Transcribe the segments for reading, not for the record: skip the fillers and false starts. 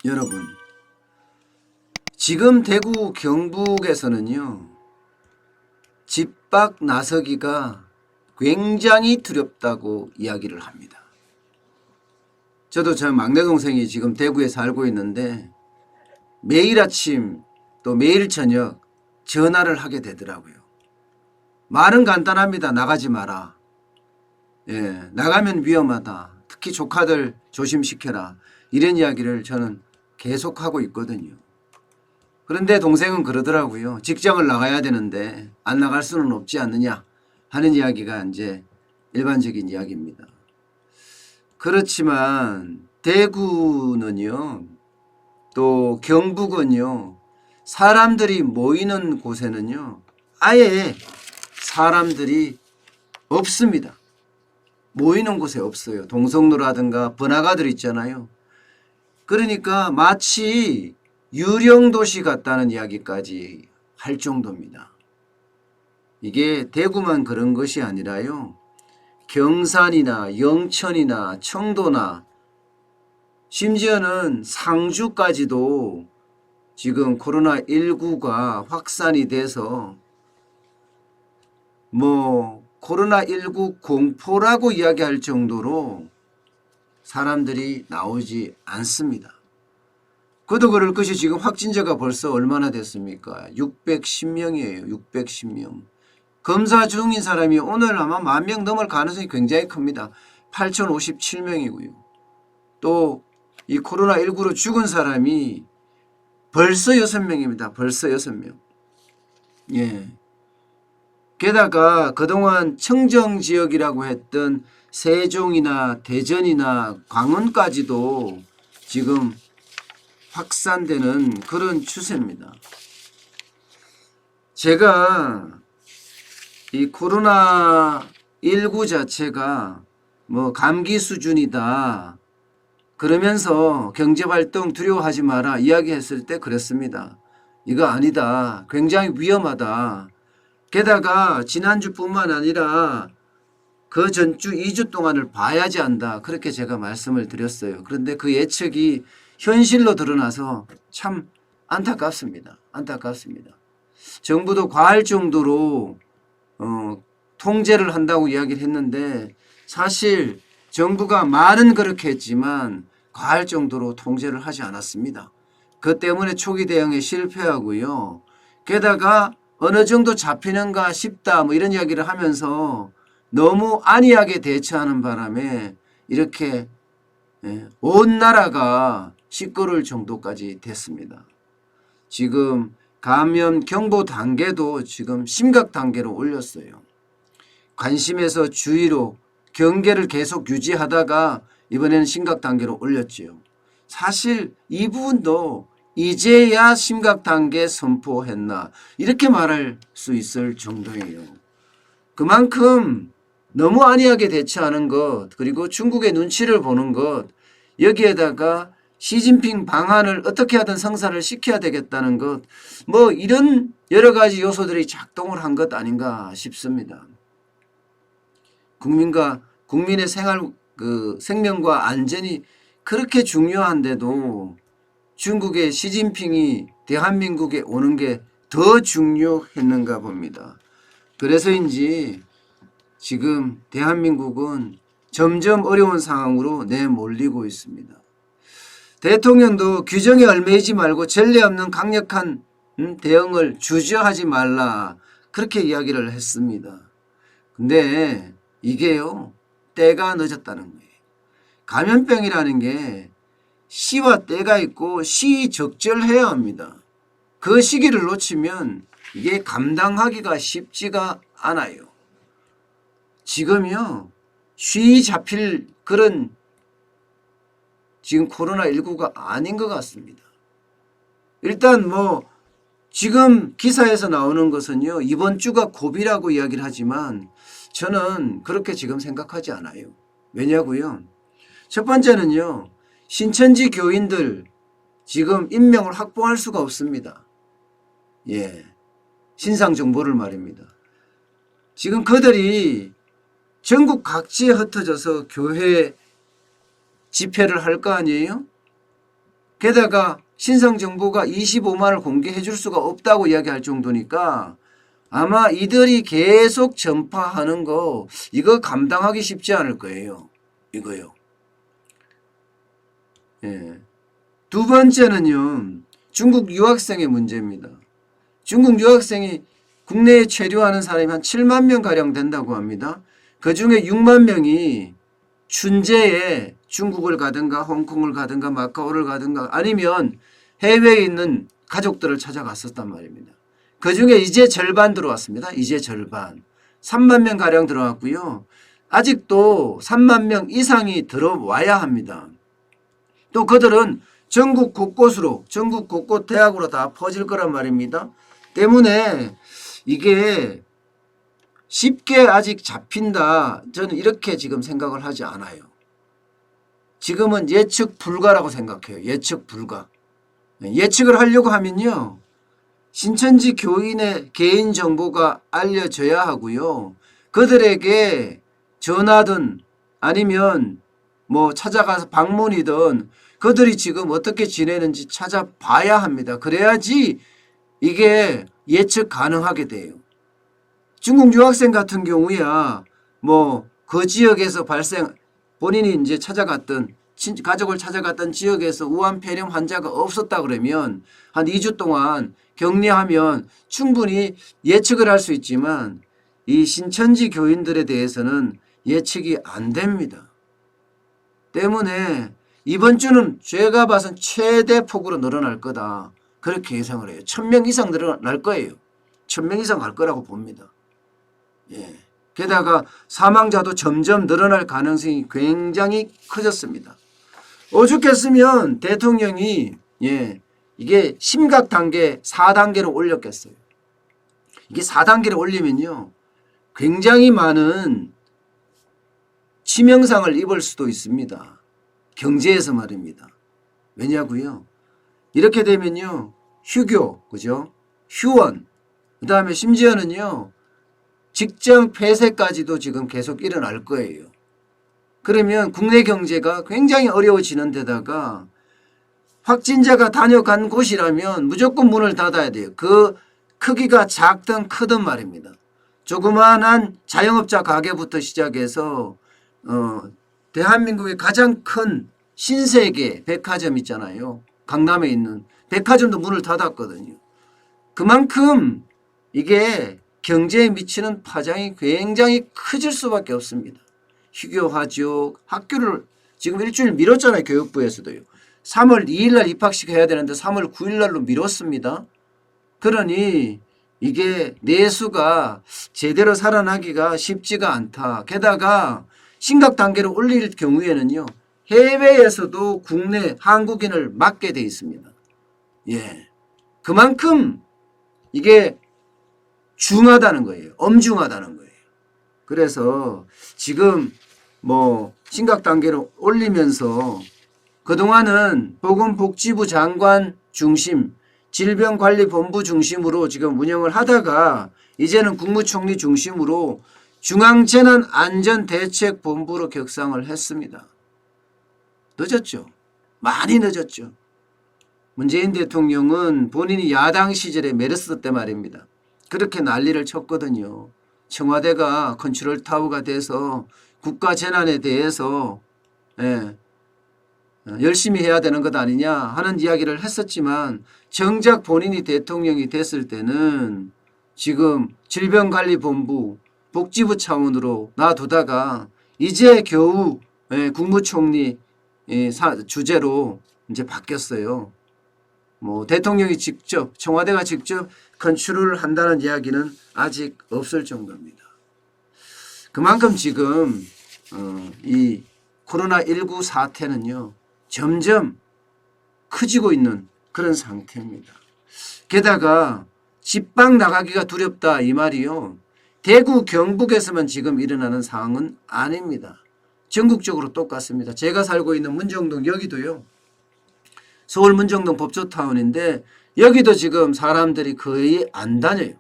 여러분, 지금 대구 경북에서는요, 집 밖 나서기가 굉장히 두렵다고 이야기를 합니다. 저도 저 막내 동생이 지금 대구에 살고 있는데 매일 아침 또 매일 저녁 전화를 하게 되더라고요. 말은 간단합니다. 나가지 마라. 나가면 위험하다. 특히 조카들 조심시켜라. 이런 이야기를 저는 계속하고 있거든요. 그런데 동생은 그러더라고요. 직장을 나가야 되는데 안 나갈 수는 없지 않느냐 하는 이야기가 이제 일반적인 이야기입니다. 그렇지만 대구는요, 또 경북은요, 사람들이 모이는 곳에는요, 아예 사람들이 없습니다. 모이는 곳에 없어요. 동성로라든가 번화가들 있잖아요. 그러니까 마치 유령도시 같다는 이야기까지 할 정도입니다. 이게 대구만 그런 것이 아니라요, 경산이나 영천이나 청도나 심지어는 상주까지도 지금 코로나19가 확산이 돼서 코로나19 공포라고 이야기할 정도로 사람들이 나오지 않습니다. 그도 그럴 것이 지금 확진자가 벌써 얼마나 됐습니까? 610명이에요. 610명. 검사 중인 사람이 오늘 아마 10,000명 넘을 가능성이 굉장히 큽니다. 8,057명이고요. 또 이 코로나19로 죽은 사람이 벌써 6명입니다. 벌써 6명. 게다가 그동안 청정지역이라고 했던 세종이나 대전이나 광원까지도 지금 확산되는 그런 추세입니다. 제가 이 코로나19 자체가 감기 수준이다 그러면서 경제활동 두려워하지 마라 이야기했을 때 그랬습니다. 이거 아니다. 굉장히 위험하다. 게다가 지난주뿐만 아니라 그 전주 2주 동안을 봐야지 한다. 그렇게 제가 말씀을 드렸어요. 그런데 그 예측이 현실로 드러나서 참 안타깝습니다. 안타깝습니다. 정부도 과할 정도로 통제를 한다고 이야기를 했는데 사실 정부가 말은 그렇게 했지만 과할 정도로 통제를 하지 않았습니다. 그 때문에 초기 대응에 실패하고요. 게다가 어느 정도 잡히는가 싶다 이런 이야기를 하면서 너무 안이하게 대처하는 바람에 이렇게 온 나라가 시끄러울 정도까지 됐습니다. 지금 감염 경보 단계도 지금 심각 단계로 올렸어요. 관심에서 주의로 경계를 계속 유지하다가 이번에는 심각 단계로 올렸지요. 사실 이 부분도 이제야 심각 단계 선포했나 이렇게 말할 수 있을 정도예요. 그만큼 너무 안이하게 대처하는 것, 그리고 중국의 눈치를 보는 것, 여기에다가 시진핑 방안을 어떻게 하든 성사를 시켜야 되겠다는 것, 이런 여러 가지 요소들이 작동을 한 것 아닌가 싶습니다. 국민의 생명과 안전이 그렇게 중요한데도 중국의 시진핑이 대한민국에 오는 게 더 중요했는가 봅니다. 그래서인지 지금 대한민국은 점점 어려운 상황으로 내몰리고 있습니다. 대통령도 규정에 얽매이지 말고 전례 없는 강력한 대응을 주저하지 말라 그렇게 이야기를 했습니다. 근데 이게요, 때가 늦었다는 거예요. 감염병이라는 게 시와 때가 있고 시적절해야 합니다. 그 시기를 놓치면 이게 감당하기가 쉽지가 않아요. 지금요, 쉬 잡힐 그런 지금 코로나19가 아닌 것 같습니다. 일단 지금 기사에서 나오는 것은요, 이번 주가 고비라고 이야기를 하지만 저는 그렇게 지금 생각하지 않아요. 왜냐고요? 첫 번째는요, 신천지 교인들 지금 인명을 확보할 수가 없습니다. 신상 정보를 말입니다. 지금 그들이 전국 각지에 흩어져서 교회 집회를 할 거 아니에요? 게다가 신성정보가 25만을 공개해 줄 수가 없다고 이야기할 정도니까 아마 이들이 계속 전파하는 거 이거 감당하기 쉽지 않을 거예요. 이거요. 예. 두 번째는요. 중국 유학생의 문제입니다. 중국 유학생이 국내에 체류하는 사람이 한 7만 명 가량 된다고 합니다. 그중에 6만 명이 춘제에 중국을 가든가 홍콩을 가든가 마카오를 가든가 아니면 해외에 있는 가족들을 찾아갔었단 말입니다. 그중에 이제 절반 들어왔습니다. 이제 절반. 3만 명 가량 들어왔고요. 아직도 3만 명 이상이 들어와야 합니다. 또 그들은 전국 곳곳으로 전국 곳곳 대학으로 다 퍼질 거란 말입니다. 때문에 이게 쉽게 아직 잡힌다. 저는 이렇게 지금 생각을 하지 않아요. 지금은 예측 불가라고 생각해요. 예측 불가. 예측을 하려고 하면요. 신천지 교인의 개인정보가 알려져야 하고요. 그들에게 전화든 아니면 뭐 찾아가서 방문이든 그들이 지금 어떻게 지내는지 찾아봐야 합니다. 그래야지 이게 예측 가능하게 돼요. 중국 유학생 같은 경우야 뭐 그 지역에서 본인이 이제 찾아갔던 가족을 찾아갔던 지역에서 우한 폐렴 환자가 없었다 그러면 한 2주 동안 격리하면 충분히 예측을 할 수 있지만 이 신천지 교인들에 대해서는 예측이 안 됩니다. 때문에 이번 주는 제가 봐선 최대 폭으로 늘어날 거다. 그렇게 예상을 해요. 1000명 이상 늘어날 거예요. 1000명 이상 갈 거라고 봅니다. 예. 게다가 사망자도 점점 늘어날 가능성이 굉장히 커졌습니다. 오죽했으면 대통령이 이게 심각 단계 4단계로 올렸겠어요. 이게 4단계로 올리면요. 굉장히 많은 치명상을 입을 수도 있습니다. 경제에서 말입니다. 왜냐고요? 이렇게 되면요. 휴교, 그죠? 휴원, 그 다음에 심지어는요. 직장 폐쇄까지도 지금 계속 일어날 거예요. 그러면 국내 경제가 굉장히 어려워지는 데다가 확진자가 다녀간 곳이라면 무조건 문을 닫아야 돼요. 그 크기가 작든 크든 말입니다. 조그마한 자영업자 가게부터 시작해서 대한민국의 가장 큰 신세계 백화점 있잖아요. 강남에 있는 백화점도 문을 닫았거든요. 그만큼 이게 경제에 미치는 파장이 굉장히 커질 수밖에 없습니다. 휴교하죠. 학교를 지금 일주일 미뤘잖아요. 교육부에서도요. 3월 2일 날 입학식 해야 되는데 3월 9일 날로 미뤘습니다. 그러니 이게 내수가 제대로 살아나기가 쉽지가 않다. 게다가 심각 단계로 올릴 경우에는요. 해외에서도 국내 한국인을 막게 돼 있습니다. 예. 그만큼 이게 중하다는 거예요. 엄중하다는 거예요. 그래서 지금 뭐 심각 단계로 올리면서 그동안은 보건복지부 장관 중심, 질병관리본부 중심으로 지금 운영을 하다가 이제는 국무총리 중심으로 중앙재난안전대책본부로 격상을 했습니다. 늦었죠. 많이 늦었죠. 문재인 대통령은 본인이 야당 시절에 메르스 때 말입니다. 그렇게 난리를 쳤거든요. 청와대가 컨트롤 타워가 돼서 국가 재난에 대해서 열심히 해야 되는 것 아니냐 하는 이야기를 했었지만 정작 본인이 대통령이 됐을 때는 지금 질병관리본부 복지부 차원으로 놔두다가 이제 겨우 국무총리 주제로 이제 바뀌었어요. 뭐 대통령이 직접 청와대가 직접 컨트롤을 한다는 이야기는 아직 없을 정도입니다. 그만큼 지금 이 코로나19 사태는요. 점점 커지고 있는 그런 상태입니다. 게다가 집 밖 나가기가 두렵다 이 말이요. 대구 경북에서만 지금 일어나는 상황은 아닙니다. 전국적으로 똑같습니다. 제가 살고 있는 문정동 여기도요. 서울 문정동 법조타운인데 여기도 지금 사람들이 거의 안 다녀요.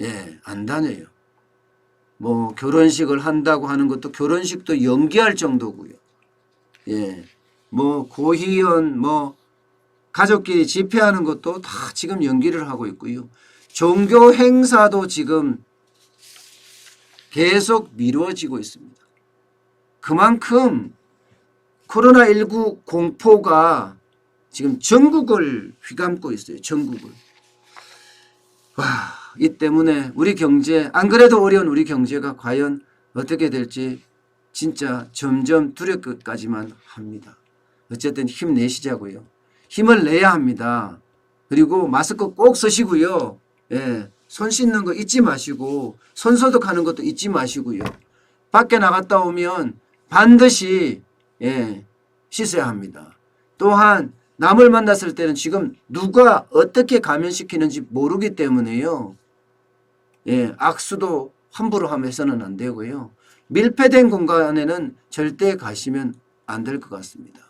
예, 안 다녀요. 뭐 결혼식을 한다고 하는 것도 결혼식도 연기할 정도고요. 예, 뭐 고희연 뭐 가족끼리 집회하는 것도 다 지금 연기를 하고 있고요. 종교 행사도 지금 계속 미루어지고 있습니다. 그만큼 코로나19 공포가 지금 전국을 휘감고 있어요. 전국을. 와, 이 때문에 우리 경제, 안 그래도 어려운 우리 경제가 과연 어떻게 될지 진짜 점점 두렵기까지만 합니다. 어쨌든 힘내시자고요. 힘을 내야 합니다. 그리고 마스크 꼭 쓰시고요. 예, 손 씻는 거 잊지 마시고 손 소독하는 것도 잊지 마시고요. 밖에 나갔다 오면 반드시 씻어야 합니다. 또한 남을 만났을 때는 지금 누가 어떻게 감염시키는지 모르기 때문에요. 악수도 함부로 하면서는 안 되고요. 밀폐된 공간에는 절대 가시면 안 될 것 같습니다.